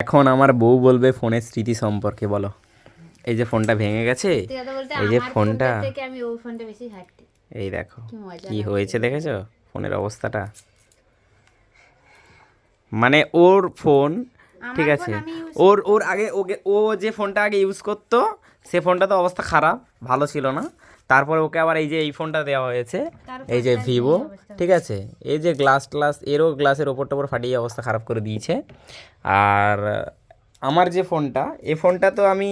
এখন আমার বউ বলবে ফোনের স্মৃতি সম্পর্কে বলো। এই যে ফোনটা ভেঙে গেছে, এই যে ফোনটা, আমি ওই ফোনটা বেশি ঘাটতি। এই দেখো কি মজা কি লাগছে হয়েছে দেখেছো ফোনের অবস্থাটা। মানে ওর ফোন, ঠিক আমার ফোন আছে, আমি ইউজ ওর ওর আগে ওকে ও যে ফোনটা আগে ইউজ করতো সে ফোনটা তো অবস্থা খারাপ, ভালো ছিল না। তারপরে ওকে আবার এই যে এই ফোনটা দেওয়া হয়েছে, এই যে ভিভো, ঠিক আছে, এই যে গ্লাস ট্লাস এরও গ্লাসের ওপর টোপর ফাটিয়ে অবস্থা খারাপ করে দিয়েছে। আর আমার যে ফোনটা, এই ফোনটা তো আমি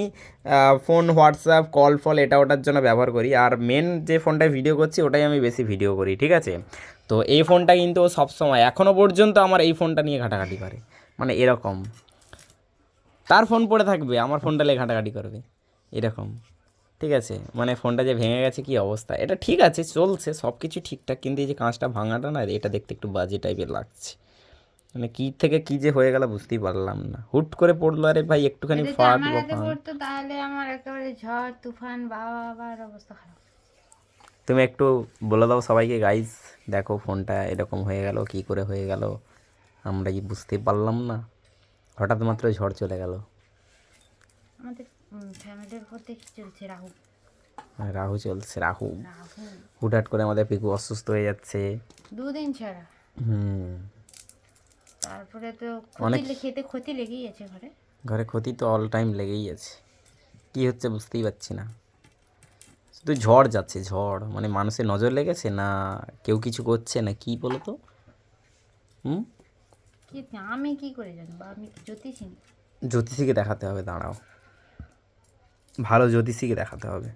ফোন হোয়াটসঅ্যাপ কল ফল এটা ওটার জন্য ব্যবহার করি, আর মেন যে ফোনটায় ভিডিও করছি ওটাই আমি বেশি ভিডিও করি, ঠিক আছে। তো এই ফোনটা কিন্তু ও সবসময় এখনও পর্যন্ত আমার এই ফোনটা নিয়ে ঘাটাঘাটি করে, মানে এরকম তার ফোন পড়ে থাকবে আমার ফোনটা নিয়ে ঘাটাঘাটি করবে এরকম, ঠিক আছে। মানে ফোনটা যে ভেঙে গেছে কি অবস্থা, এটা ঠিক আছে চলছে সব কিছু ঠিকঠাক, কিন্তু এই যে কাঁচটা ভাঙাটা না, এটা দেখতে একটু বাজে টাইপের লাগছে। মানে কী থেকে কী যে হয়ে গেল বুঝতেই পারলাম না, হুট করে পড়লো, আরে ভাই একটুখানি এটা যদি ফাট আমার বা হাতে ফান। পড়তো তাহলে আমার একেবারে ঝড় তুফান বাবার অবস্থা খারাপ। তুমি একটু বলে দাও সবাইকে, গাইজ দেখো ফোনটা এরকম হয়ে গেল, কি করে হয়ে গেল আমরা কি বুঝতে পারলাম না, হঠাৎ মাত্র ঝড় চলে গেল। আমাদের ফ্যামিলির মধ্যে কি চলছে রাহু রাহু চলছে, রাহু রাহু হুটহাট করে আমাদের পিকু অসুস্থ হয়ে যাচ্ছে। দুদিন ছাড়া। হুম। তারপরে তো অনেক খেতে ক্ষতি লেগেই আছে ঘরে। ঘরে ক্ষতি তো অল টাইম লেগেই আছে, কী হচ্ছে বুঝতেই পারছি না। শুধু ঝড় যাচ্ছে ঝড়, মানে মানুষের নজর লেগেছে না কেউ কিছু করছে না কি বলো তো। হুম। কি আমি কি করে জানবো, আমি কি জ্যোতিষী? জ্যোতিষীকে দেখাতে হবে, দাঁড়াও, ভালো জ্যোতিষীকে দেখাতে হবে।